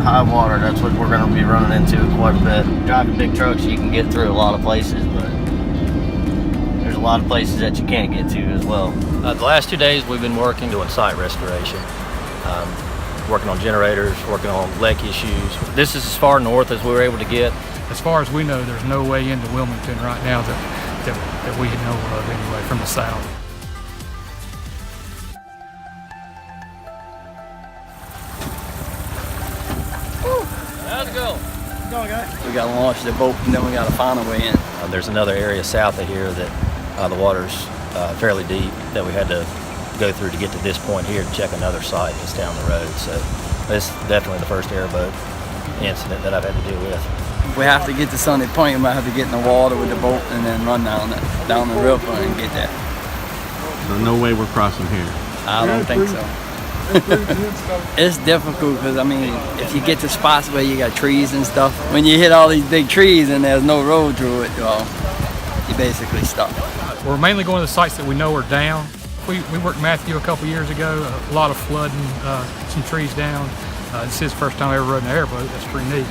high water, that's what we're going to be running into quite a bit. Driving big trucks, you can get through a lot of places, but there's a lot of places that you can't get to as well. The last 2 days we've been working doing site restoration, working on generators, working on lake issues. This is as far north as we were able to get. As far as we know, there's no way into Wilmington right now that we know of anyway from the south. How's it going? Going, guys. We got to launch the boat and then we got to find a way in. There's another area south of here that the water's fairly deep that we had to go through to get to this point here to check another site just down the road. So this is definitely the first airboat incident that I've had to deal with. If we have to get to Sunday Point, we might have to get in the water with the boat and then run down the river and get there. So no way we're crossing here. I don't think so. It's difficult because, I mean, if you get to spots where you got trees and stuff, when you hit all these big trees and there's no road through it, well, you're basically stuck. We're mainly going to the sites that we know are down. We worked Matthew a couple years ago, a lot of flooding, some trees down. This is his first time I ever rode an airboat. That's pretty neat.